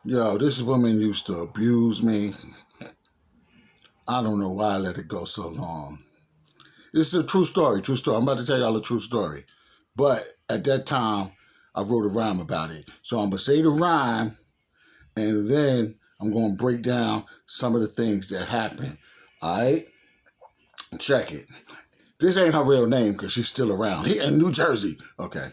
Yo, this woman used to abuse me. I don't know why I let it go so long. This is a true story, true story. I'm about to tell y'all a true story. But at that time, I wrote a rhyme about it. So I'm going to say the rhyme, and then I'm going to break down some of the things that happened. All right? Check it. This ain't her real name because she's still around. Here in New Jersey. Okay.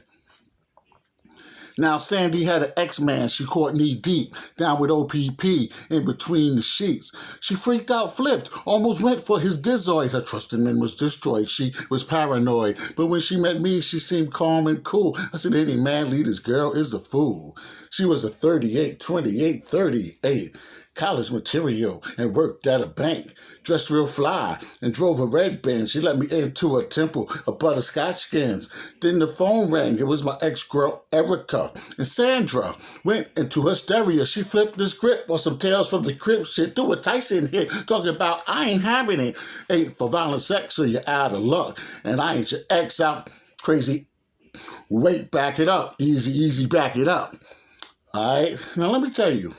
Now, Sandy had an X-Man she caught knee deep, down with OPP, in between the sheets. She freaked out, flipped, almost went for his dizoid. Her trust in men was destroyed. She was paranoid. But when she met me, she seemed calm and cool. I said, any man leader's girl is a fool. She was a 38, 28, 38. College material and worked at a bank. Dressed real fly and drove a red Benz. She let me into a temple of butterscotch skins. Then the phone rang. It was my ex-girl, Erica. And Sandra went into hysteria. She flipped the script on some tales from the crypt. She threw a Tyson hit talking about, I ain't having it. Ain't for violent sex, so you're out of luck. And I ain't your ex out. Crazy. Wait, back it up. Easy, easy, back it up. All right? Now, let me tell you.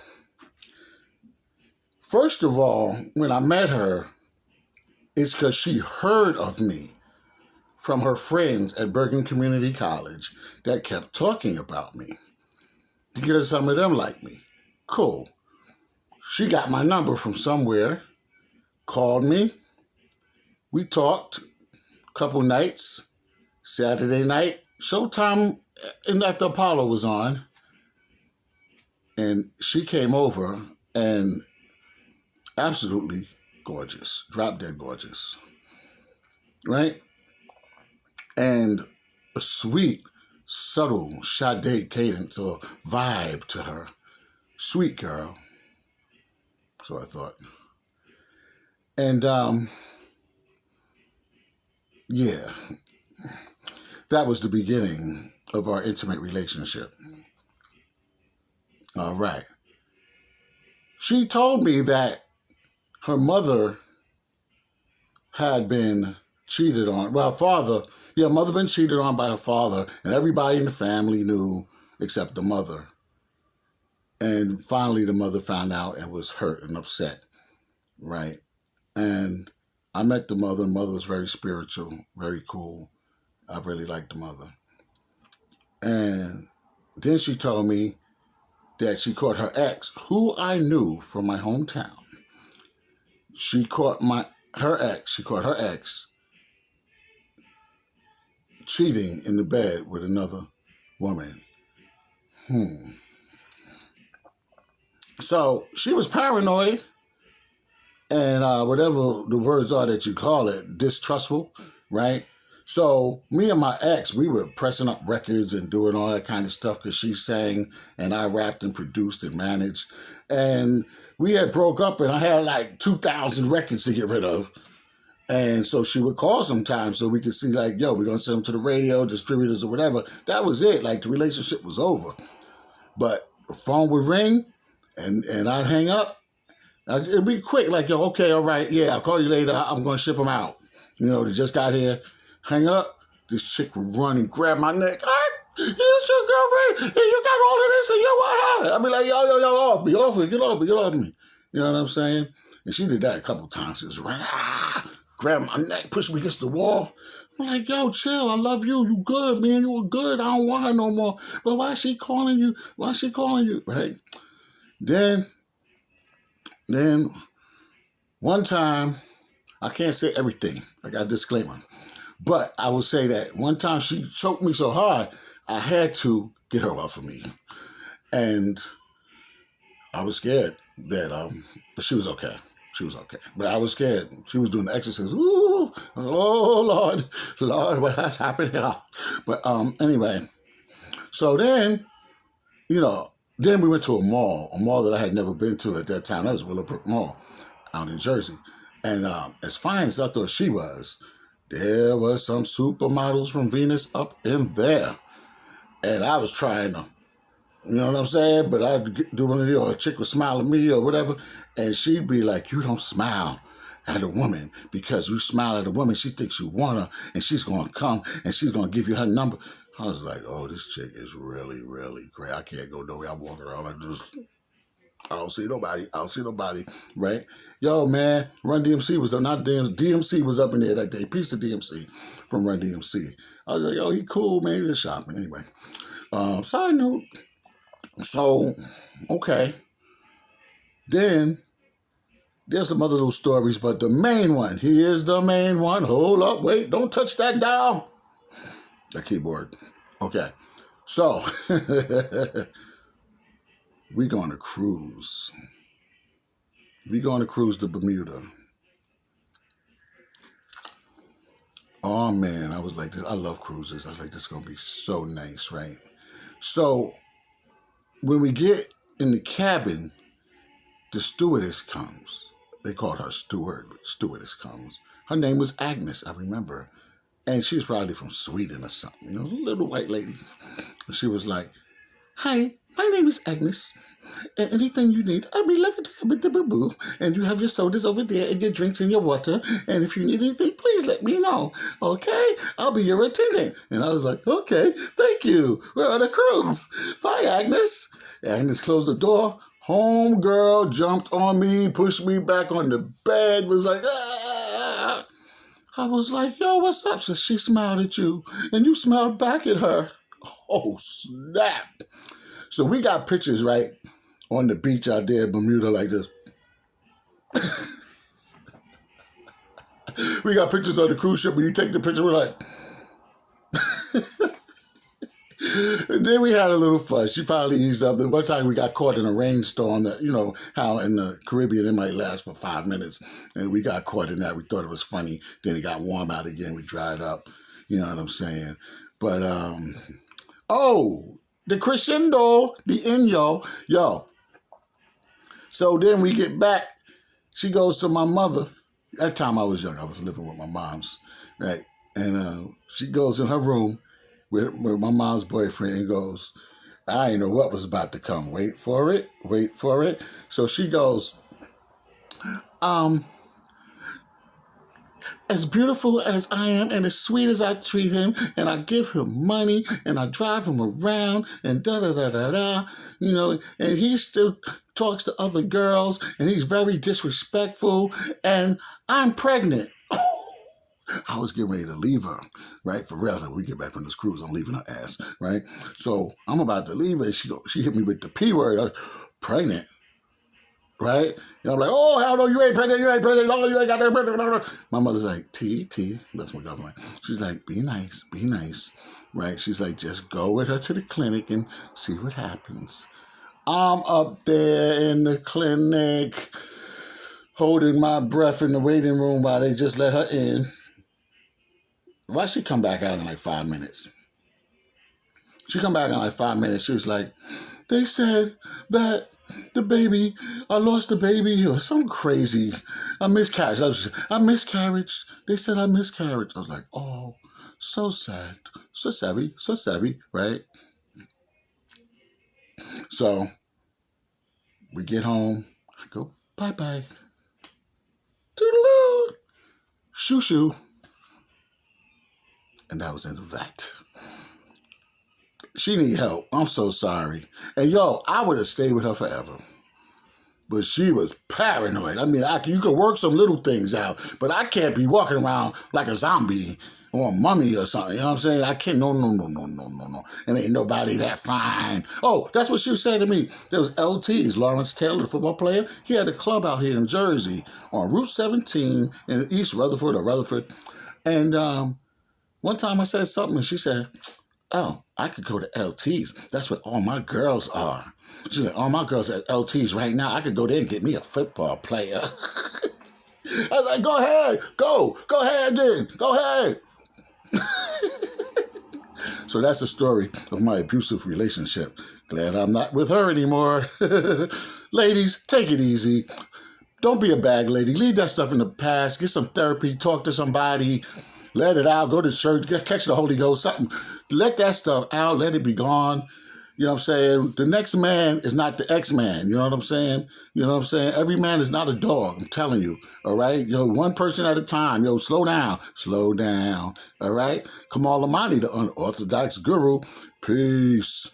First of all, when I met her, it's because she heard of me from her friends at Bergen Community College that kept talking about me. Because some of them like me. Cool. She got my number from somewhere, called me. We talked a couple nights. Saturday night, Showtime at the Apollo was on. And she came over and absolutely gorgeous, drop dead gorgeous, right? And a sweet, subtle Sade cadence or vibe to her. Sweet girl. So I thought. And yeah, that was the beginning of our intimate relationship. All right. She told me that her mother had been cheated on. Well, her father, mother been cheated on by her father, and everybody in the family knew except the mother. And finally, the mother found out and was hurt and upset, right? And I met the mother. Mother was very spiritual, very cool. I really liked the mother. And then she told me that she caught her ex, who I knew from my hometown. She caught her ex cheating in the bed with another woman. So she was paranoid and whatever the words are that you call it, distrustful, right? So me and my ex, we were pressing up records and doing all that kind of stuff because she sang and I rapped and produced and managed. And we had broke up and I had like 2,000 records to get rid of. And so she would call sometimes so we could see like, yo, we're going to send them to the radio, distributors or whatever. That was it. Like the relationship was over. But the phone would ring and I'd hang up. It'd be quick, like, yo, okay, all right, yeah, I'll call you later. I'm going to ship them out. You know, they just got here. Hang up. This chick would run and grab my neck. Here's your girlfriend. Hey, you got all of this and you want her. I'd be like, yo, off me, off me, get off me. You know what I'm saying? And she did that a couple times. She just ran, grab my neck, push me against the wall. I'm like, yo, chill. I love you. You good, man. You were good. I don't want her no more. But why is she calling you? Right? Then one time, I can't say everything. I got a disclaimer. But I will say that one time she choked me so hard, I had to get her off of me. And I was scared that, but she was okay. She was okay. But I was scared. She was doing the exorcism. Ooh, oh, Lord, what has happened here? But anyway, so then, then we went to a mall that I had never been to at that time. That was Willowbrook Mall out in Jersey. And as fine as I thought she was, there was some supermodels from Venus up in there. And I was trying to, you know what I'm saying? But I'd do one of the, or a chick would smile at me or whatever, and she'd be like, you don't smile at a woman because you smile at a woman, she thinks you want her, and she's going to come, and she's going to give you her number. I was like, oh, this chick is really, really great. I can't go nowhere. I walk around like this. I don't see nobody. I don't see nobody, right? Yo, man, Run DMC was up. Not DMC was up in there that day. Peace to DMC from Run DMC. I was like, yo, he cool, man. He just shopping. Anyway, side note. So, okay. Then there's some other little stories, but the main one, he is the main one. Hold up, wait, don't touch that dial. That keyboard. Okay. So, we're going to cruise. We're going to cruise to Bermuda. Oh, man, I was like, this. I love cruises. I was like, this is going to be so nice, right? So, when we get in the cabin, the stewardess comes. They called her steward, but stewardess comes. Her name was Agnes, I remember. And she's probably from Sweden or something. You know, a little white lady. She was like, hi, my name is Agnes. And anything you need, I'll be loving to come with the boo-boo. And you have your sodas over there and your drinks and your water. And if you need anything, please let me know. Okay? I'll be your attendant. And I was like, okay, thank you. We're on a cruise. Bye, Agnes. Agnes closed the door. Homegirl jumped on me, pushed me back on the bed, was like, ah. I was like, yo, what's up? So she smiled at you, and you smiled back at her. Oh, snap. So we got pictures, right, on the beach out there in Bermuda like this. We got pictures on the cruise ship. When you take the picture, we're like... And then we had a little fuss. She finally eased up. The one time we got caught in a rainstorm that, you know, how in the Caribbean it might last for 5 minutes. And we got caught in that. We thought it was funny. Then it got warm out again. We dried up. You know what I'm saying? But, the crescendo, the inyo. Yo. So then we get back. She goes to my mother. At the time I was young. I was living with my mom's, right? And she goes in her room with my mom's boyfriend and goes, I didn't know what was about to come. Wait for it. Wait for it. So she goes, as beautiful as I am and as sweet as I treat him and I give him money and I drive him around and da-da-da-da-da, you know, and he still talks to other girls and he's very disrespectful and I'm pregnant. I was getting ready to leave her, right? For real. I was like, when we get back from this cruise, I'm leaving her ass, right? So I'm about to leave her. She hit me with the P word, pregnant, right? And I'm like, oh, hell no, you ain't pregnant, no, you ain't got that pregnant. My mother's like, T, that's my government. She's like, be nice, right? She's like, just go with her to the clinic and see what happens. I'm up there in the clinic, holding my breath in the waiting room while they just let her in. Why she come back out in like 5 minutes? She come back in like 5 minutes. She was like, they said that the baby, I lost the baby or something crazy. I miscarriage. I miscarried. They said I miscarried. I was like, oh, so sad. So savvy, right? So we get home. I go, bye-bye. Toodaloo. Shoo-shoo. And that was the end of that. She need help. I'm so sorry. And yo, I would have stayed with her forever. But she was paranoid. I mean, you could work some little things out, but I can't be walking around like a zombie or a mummy or something. You know what I'm saying? I can't. No. And ain't nobody that fine. Oh, that's what she was saying to me. There was LT's, Lawrence Taylor, the football player. He had a club out here in Jersey on Route 17 in East Rutherford. And one time I said something and she said, oh, I could go to LT's. That's what all my girls are. She's like, all my girls are at LT's right now. I could go there and get me a football player. I was like, go ahead. Go ahead then. Go ahead. So that's the story of my abusive relationship. Glad I'm not with her anymore. Ladies, take it easy. Don't be a bag lady. Leave that stuff in the past. Get some therapy. Talk to somebody. Let it out. Go to church. Catch the Holy Ghost. Something. Let that stuff out. Let it be gone. You know what I'm saying? The next man is not the ex-man. You know what I'm saying? Every man is not a dog. I'm telling you. All right? One person at a time. Slow down. All right? Kamal Imani, the unorthodox guru. Peace.